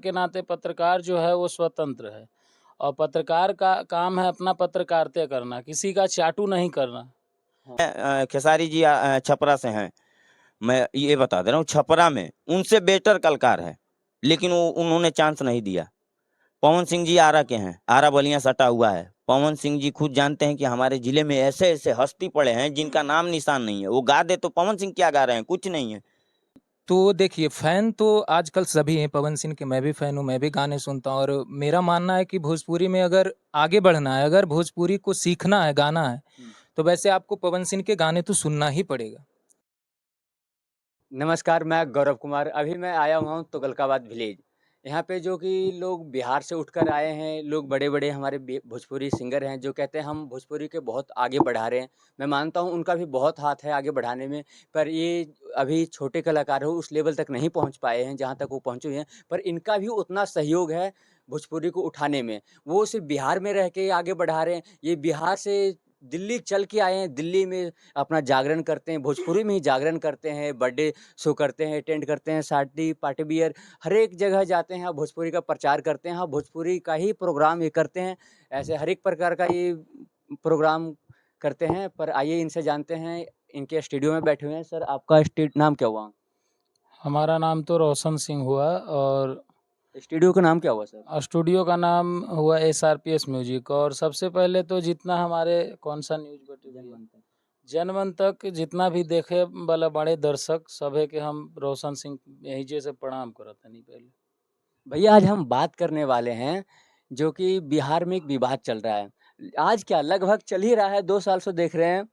के नाते पत्रकार जो है वो स्वतंत्र है और पत्रकार का काम है अपना पत्रकारिता करना, किसी का चाटू नहीं करना। खेसारी जी छपरा से हैं। मैं ये बता दे रहा हूँ, छपरा में उनसे बेटर कलाकार है, लेकिन वो उन्होंने चांस नहीं दिया। पवन सिंह जी आरा के हैं, आरा बलिया सटा हुआ है। पवन सिंह जी खुद जानते हैं कि हमारे जिले में ऐसे ऐसे हस्ती पड़े हैं जिनका नाम निशान नहीं है। वो गा दे तो पवन सिंह क्या गा रहे हैं, कुछ नहीं है। तो देखिए, फ़ैन तो आजकल सभी हैं पवन सिंह के, मैं भी फ़ैन हूँ, मैं भी गाने सुनता हूँ और मेरा मानना है कि भोजपुरी में अगर आगे बढ़ना है, अगर भोजपुरी को सीखना है, गाना है, तो वैसे आपको पवन सिंह के गाने तो सुनना ही पड़ेगा। नमस्कार, मैं गौरव कुमार। अभी मैं आया हुआ हूँ तुगलकाबाद विलेज। यहाँ पे जो कि लोग बिहार से उठकर आए हैं, लोग बड़े-बड़े हमारे भोजपुरी सिंगर हैं जो कहते हैं हम भोजपुरी के बहुत आगे बढ़ा रहे हैं। मैं मानता हूँ उनका भी बहुत हाथ है आगे बढ़ाने में, पर ये अभी छोटे कलाकार हो उस लेवल तक नहीं पहुँच पाए हैं जहाँ तक वो पहुँचे हुए हैं। पर इनका भी उतना सहयोग है भोजपुरी को उठाने में। वो सिर्फ़ बिहार में रह के आगे बढ़ा रहे हैं, ये बिहार से दिल्ली चल के आए हैं, दिल्ली में अपना जागरण करते हैं, भोजपुरी में ही जागरण करते हैं, बर्थडे शो करते हैं, अटेंड करते हैं, शादी पार्टी वियर हर एक जगह जाते हैं, भोजपुरी का प्रचार करते हैं, भोजपुरी का ही प्रोग्राम ये करते हैं। ऐसे हर एक प्रकार का ये प्रोग्राम करते हैं। पर आइए इनसे जानते हैं, इनके स्टूडियो में बैठे हुए हैं। सर आपका नाम क्या हुआ? हमारा नाम तो रोशन सिंह हुआ और स्टूडियो का नाम क्या हुआ सर? स्टूडियो का नाम हुआ SRPS म्यूजिक। और सबसे पहले तो जितना हमारे कौन सा न्यूज़ बटे जनमन तक जितना भी देखे वाला बड़े दर्शक सभे के हम रोशन सिंह यही जैसे प्रणाम करत नहीं पहले। भैया आज हम बात करने वाले हैं जो कि बिहार में एक विवाद चल रहा है। आज क्या लगभग चल ही रहा है, 2 साल से देख रहे हैं,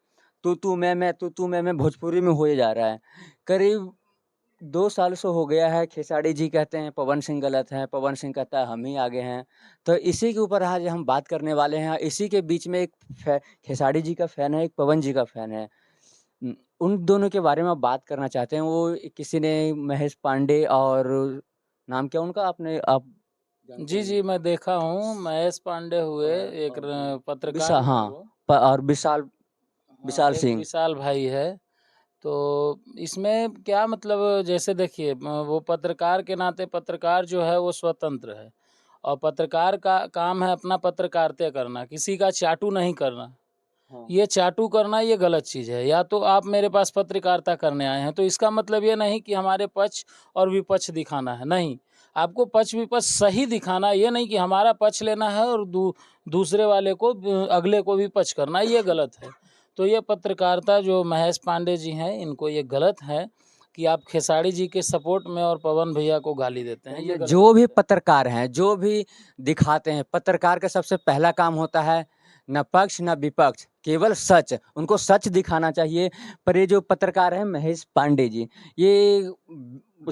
तू मैं, तू मैं भोजपुरी में होए जा रहा है। करीब 2 साल से हो गया है। खेसारी जी कहते हैं पवन सिंह गलत हैं, पवन सिंह कहता है हम ही आगे हैं। तो इसी के ऊपर आज हम बात करने वाले हैं। इसी के बीच में एक खेसारी जी का फ़ैन है, एक पवन जी का फ़ैन है। उन दोनों के बारे में आप बात करना चाहते हैं। वो किसी ने महेश पांडे और नाम क्या उनका आप जानते जी, होंगे? जी, मैं देखा हूँ महेश पांडे हुए एक पत्रकार विशा हैं हाँ, वो। और विशाल हाँ, विशाल एक सिंह। विशाल भाई है। तो इसमें क्या मतलब जैसे देखिए वो पत्रकार के नाते पत्रकार जो है वो स्वतंत्र है और पत्रकार का काम है अपना पत्रकारिता करना, किसी का चाटू नहीं करना। हाँ। ये चाटू करना ये गलत चीज़ है। या तो आप मेरे पास पत्रकारिता करने आए हैं तो इसका मतलब ये नहीं कि हमारे पक्ष और विपक्ष दिखाना है, नहीं। आपको पक्ष विपक्ष सही दिखाना है, ये नहीं कि हमारा पक्ष लेना है और दूसरे वाले को अगले को विपक्ष करना, ये गलत है। तो ये पत्रकारिता जो महेश पांडे जी हैं इनको ये गलत है कि आप खेसारी जी के सपोर्ट में और पवन भैया को गाली देते हैं, ये गलत जो भी चीज़ है। पत्रकार हैं, जो भी दिखाते हैं, पत्रकार का सबसे पहला काम होता है न पक्ष न विपक्ष, केवल सच। उनको सच दिखाना चाहिए। पर ये जो पत्रकार हैं महेश पांडे जी, ये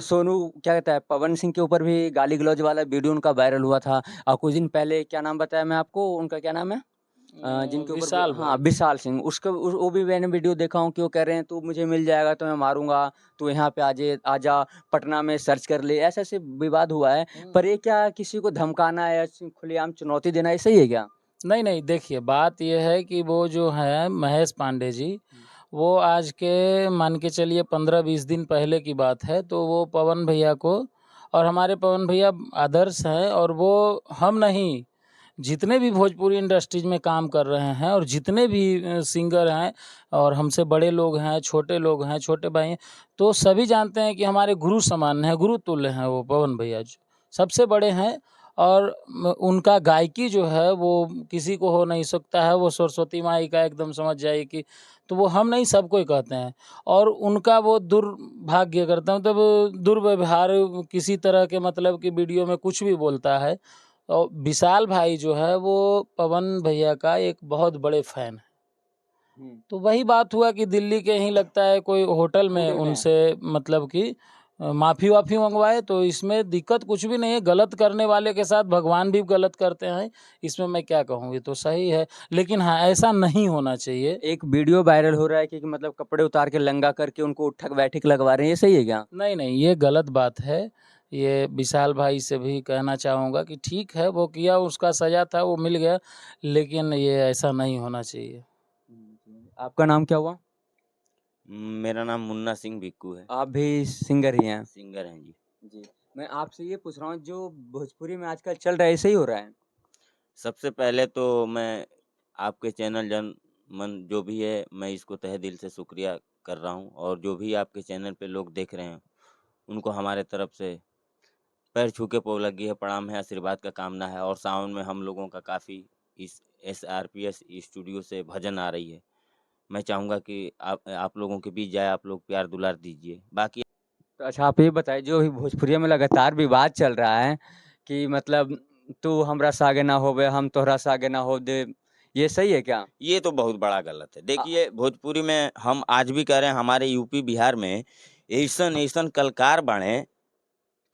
सोनू क्या कहता है पवन सिंह के ऊपर भी गाली गलौज वाला वीडियो उनका वायरल हुआ था। और कुछ दिन पहले क्या नाम बताया मैं आपको, उनका क्या नाम है? जिनके ऊपर विशाल हाँ, भाई। विशाल सिंह। उसका वो भी मैंने वीडियो देखा हूँ कि वो कह रहे हैं तू मुझे मिल जाएगा तो मैं मारूँगा, तू यहाँ पे आजा, पटना में सर्च कर ले। ऐसे-ऐसे विवाद हुआ है। पर ये क्या किसी को धमकाना या खुलेआम चुनौती देना, ये सही है क्या? नहीं, नहीं, देखिए बात ये है कि वो जो हैं महेश पांडे जी, वो आज के मान के चलिए 15-20 दिन पहले की बात है, तो वो पवन भैया को और हमारे पवन भैया आदर्श हैं और वो हम नहीं, जितने भी भोजपुरी इंडस्ट्रीज़ में काम कर रहे हैं और जितने भी सिंगर हैं और हमसे बड़े लोग हैं, छोटे लोग हैं, छोटे भाई हैं, तो सभी जानते हैं कि हमारे गुरु समान हैं, गुरु तुल्य हैं वो पवन भैया जो, सबसे बड़े हैं। और उनका गायकी जो है वो किसी को हो नहीं सकता है, वो सरस्वती माई का एकदम समझ जाइए कि तो वो हम नहीं सब कोई कहते हैं। और उनका वो दुर्भाग्य करता मतलब दुर्व्यवहार किसी तरह के मतलब कि वीडियो में कुछ भी बोलता है। और विशाल भाई जो है वो पवन भैया का एक बहुत बड़े फ़ैन है। तो वही बात हुआ कि दिल्ली के ही लगता है कोई होटल में होटल में। उनसे मतलब कि माफ़ी-वाफ़ी मँगवाए, तो इसमें दिक्कत कुछ भी नहीं है। गलत करने वाले के साथ भगवान भी गलत करते हैं, इसमें मैं क्या कहूँ, ये तो सही है। लेकिन हाँ, ऐसा नहीं होना चाहिए। एक वीडियो वायरल हो रहा है कि मतलब कपड़े उतार के नंगा करके उनको उठक-बैठक लगवा रहे हैं, ये सही है क्या? नहीं, नहीं, ये गलत बात है। ये विशाल भाई से भी कहना चाहूँगा कि ठीक है, वो किया, उसका सज़ा था, वो मिल गया, लेकिन ये ऐसा नहीं होना चाहिए। आपका नाम क्या हुआ? मेरा नाम मुन्ना सिंह भिक्कू है। आप भी सिंगर ही हैं? सिंगर हैं जी। जी। मैं आपसे ये पूछ रहा हूँ जो भोजपुरी में आजकल चल रहा है ऐसे ही हो रहा है? सबसे पहले तो मैं आपके चैनल जन मन जो भी है, मैं इसको तहे दिल से शुक्रिया कर रहा हूँ, और जो भी आपके चैनल पे लोग देख रहे हैं उनको हमारे तरफ से पैर छू के पौलगी है, प्रणाम है, आशीर्वाद का कामना है। और सावन में हम लोगों का काफ़ी इस SRPS स्टूडियो से भजन आ रही है। मैं चाहूँगा कि आप लोगों के बीच जाए, आप लोग प्यार दुलार दीजिए। बाकी तो अच्छा आप ये बताइए जो अभी भोजपुरिया में लगातार विवाद चल रहा है कि मतलब तू हमरा सागे ना होबे हम तोहरा सागे ना हो दे, ये सही है क्या? ये तो बहुत बड़ा गलत है। देखिए, भोजपुरी में हम आज भी कह रहे हैं, हमारे यूपी बिहार में ऐसन कलाकार बाड़े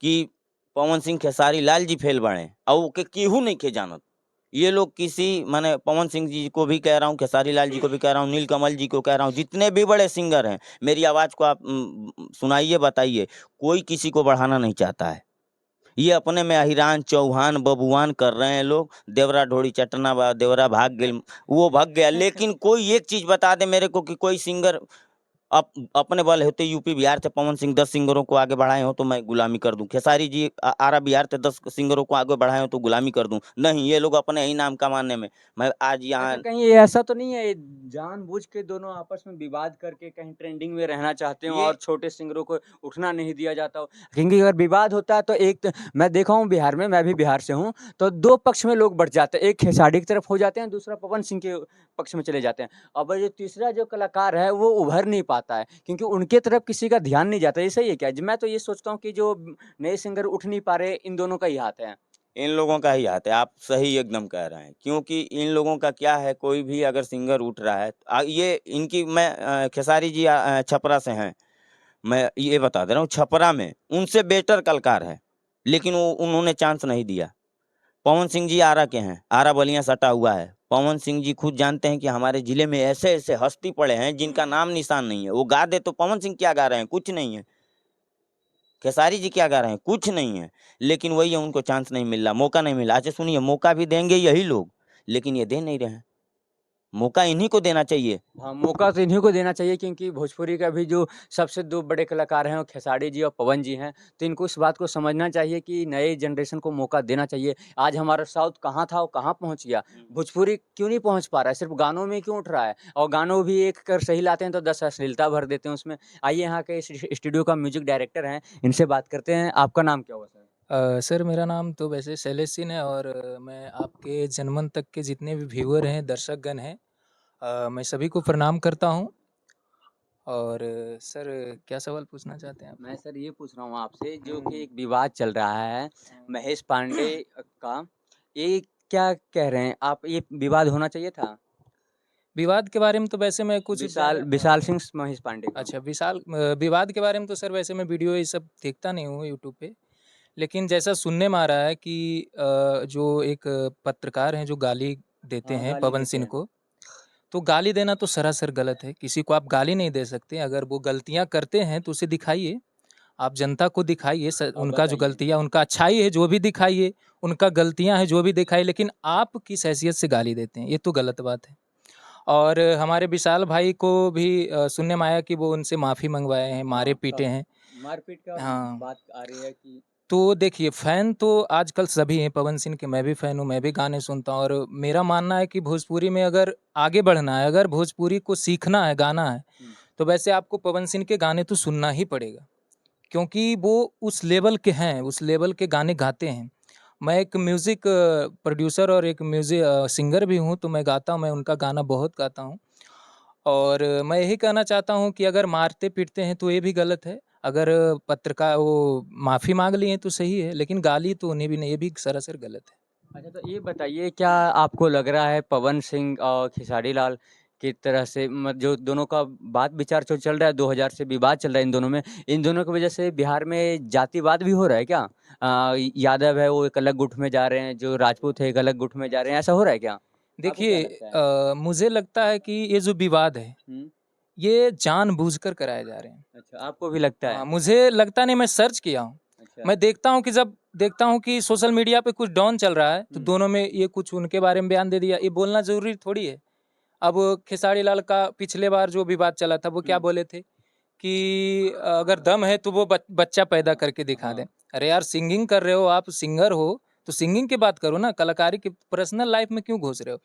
कि पवन सिंह खेसारी लाल जी फेल बाड़े और ओके केहू नहीं के जानत। ये लोग किसी माने पवन सिंह जी को भी कह रहा हूँ, खेसारी लाल जी को भी कह रहा हूँ, नीलकमल जी को कह रहा हूँ, जितने भी बड़े सिंगर हैं, मेरी आवाज़ को आप सुनाइए, बताइए, कोई किसी को बढ़ाना नहीं चाहता है। ये अपने में अहिरान चौहान बबुआन कर रहे हैं लोग। देवरा ढोड़ी चटना बा, देवरा भाग गेल, वो भाग गया। लेकिन कोई एक चीज बता दे मेरे को कि कोई सिंगर अपने बल होते यूपी बिहार से पवन सिंह 10 सिंगरों को आगे बढ़ाए हो तो मैं गुलामी कर दूं, खेसारी जी आरा बिहार से 10 सिंगरों को आगे बढ़ाए हो तो गुलामी कर दूं। नहीं, ये लोग अपने ही नाम कमाने में। मैं आज अच्छा यहाँ कहीं ये ऐसा तो नहीं है ये जानबूझ के दोनों आपस में विवाद करके कहीं ट्रेंडिंग में रहना चाहते हो ये और छोटे सिंगरों को उठना नहीं दिया जाता हो? क्योंकि अगर विवाद होता है तो एक तो मैं देखा हूँ बिहार में, मैं भी बिहार से हूँ, तो 2 पक्ष में लोग बढ़ जाते हैं। एक खेसारी की तरफ हो जाते हैं, दूसरा पवन सिंह के पक्ष में चले जाते हैं। अब जो तीसरा जो कलाकार है वो उभर नहीं पाता है क्योंकि उनके तरफ किसी का ध्यान नहीं जाता। ये सही है क्या? मैं तो ये सोचता हूँ कि जो नए सिंगर उठ नहीं पा रहे, इन दोनों का ही हाथ है। इन लोगों का ही हाथ है। आप सही एकदम कह रहे हैं, क्योंकि इन लोगों का क्या है, कोई भी अगर सिंगर उठ रहा है ये इनकी मैं खेसारी जी छपरा से हैं, मैं ये बता दे रहा हूँ, छपरा में उनसे बेटर कलाकार है, लेकिन वो उन्होंने चांस नहीं दिया। पवन सिंह जी आरा के हैं, आरा बलिया सटा हुआ है। पवन सिंह जी खुद जानते हैं कि हमारे जिले में ऐसे ऐसे हस्ती पड़े हैं जिनका नाम निशान नहीं है। वो गा दे तो पवन सिंह क्या गा रहे हैं, कुछ नहीं है। खेसारी जी क्या गा रहे हैं, कुछ नहीं है। लेकिन वही है, उनको चांस नहीं मिल रहा, मौका नहीं मिला। अच्छा सुनिए, मौका भी देंगे यही लोग, लेकिन ये दे नहीं रहे हैं। मौका इन्हीं को देना चाहिए। हाँ, मौका तो इन्हीं को देना चाहिए क्योंकि भोजपुरी का भी जो सबसे 2 बड़े कलाकार हैं वो खेसारी जी और पवन जी हैं। तो इनको इस बात को समझना चाहिए कि नए जनरेशन को मौका देना चाहिए। आज हमारा साउथ कहाँ था, वो कहाँ पहुँच गया। भोजपुरी क्यों नहीं पहुँच पा रहा है, सिर्फ़ गानों में क्यों उठ रहा है और गानों भी एक कर सही लाते हैं तो 10 अश्लीलता भर देते हैं उसमें। आइए यहाँ के इस स्टूडियो का म्यूज़िक डायरेक्टर हैं, इनसे बात करते हैं। आपका नाम क्या हुआ सर? सर मेरा नाम तो वैसे शैलेश सिंह है और मैं आपके जनमन तक के जितने भी व्यूअर हैं, दर्शकगण हैं, मैं सभी को प्रणाम करता हूँ। और सर क्या सवाल पूछना चाहते हैं आप? मैं सर ये पूछ रहा हूँ आपसे जो कि एक विवाद चल रहा है महेश पांडे का, ये क्या कह रहे हैं आप, ये विवाद होना चाहिए था? विवाद के बारे में तो वैसे मैं कुछ विशाल विशाल सिंह महेश पांडे का। अच्छा विवाद के बारे में तो सर वैसे मैं वीडियो ये सब देखता नहीं हूँ यूट्यूब पे। लेकिन जैसा सुनने में आ रहा है कि जो एक पत्रकार हैं जो गाली देते हाँ, हैं गाली पवन देते सिंह हैं। को, तो गाली देना तो सरासर गलत है। किसी को आप गाली नहीं दे सकते। अगर वो गलतियाँ करते हैं तो उसे दिखाइए। आप जनता को दिखाइए आप उनका जो बताइए। गलतियाँ, उनका अच्छाई है जो भी दिखाइए, उनका गलतियाँ हैं जो भी दिखाइए, लेकिन आप किस हैसियत से गाली देते हैं, ये तो गलत बात है। और हमारे विशाल भाई को भी सुनने में आया कि वो उनसे माफ़ी मंगवाए हैं, हाँ, मारे-पीटे हैं। मारपीट का हाँ, बात आ रही है कि तो देखिए फ़ैन तो आजकल सभी हैं पवन सिंह के, मैं भी फ़ैन हूँ, मैं भी गाने सुनता हूँ और मेरा मानना है कि भोजपुरी में अगर आगे बढ़ना है, अगर भोजपुरी को सीखना है, गाना है, तो वैसे आपको पवन सिंह के गाने तो सुनना ही पड़ेगा। क्योंकि वो उस लेवल के हैं, उस लेवल के गाने गाते हैं। मैं एक म्यूज़िक प्रोड्यूसर और एक सिंगर भी हूँ, तो मैं गाता हूँ, मैं उनका गाना बहुत गाता हूँ। और मैं यही कहना चाहता हूँ कि अगर मारते-पीटते हैं तो ये भी गलत है। अगर पत्रकार वो माफ़ी माँग लिए तो सही है, लेकिन गाली तो उन्हें भी नहीं, ये भी सरासर गलत है। अच्छा तो ये बताइए क्या आपको लग रहा है पवन सिंह और खेसारी लाल की तरह से जो दोनों का बात विचार जो चल रहा है 2000 से विवाद चल रहा है इन दोनों में, इन दोनों की वजह से बिहार में जातिवाद भी हो रहा है क्या? यादव है वो एक अलग गुट में जा रहे हैं, जो राजपूत है एक अलग गुट में जा रहे हैं, ऐसा हो रहा है क्या? आपको क्या देखिए लगता है? मुझे लगता है कि ये जो विवाद है, हुँ, ये जानबूझकर कराए जा रहे हैं। अच्छा आपको भी लगता है? हाँ, मुझे लगता नहीं, मैं सर्च किया हूँ। अच्छा। मैं देखता हूँ कि जब देखता हूँ कि सोशल मीडिया पे कुछ डॉन चल रहा है, तो हुँ, दोनों में ये कुछ उनके बारे में बयान दे दिया, ये बोलना ज़रूरी थोड़ी है। अब खेसारी लाल का पिछले बार जो विवाद चला था, वो क्या हुँ, बोले थे कि अगर दम है तो वो बच्चा पैदा करके दिखा हाँ, दें। अरे यार सिंगिंग कर रहे हो, आप सिंगर हो तो सिंगिंग की बात करो ना, कलाकारी की पर्सनल लाइफ में क्यों घुस रहे हो?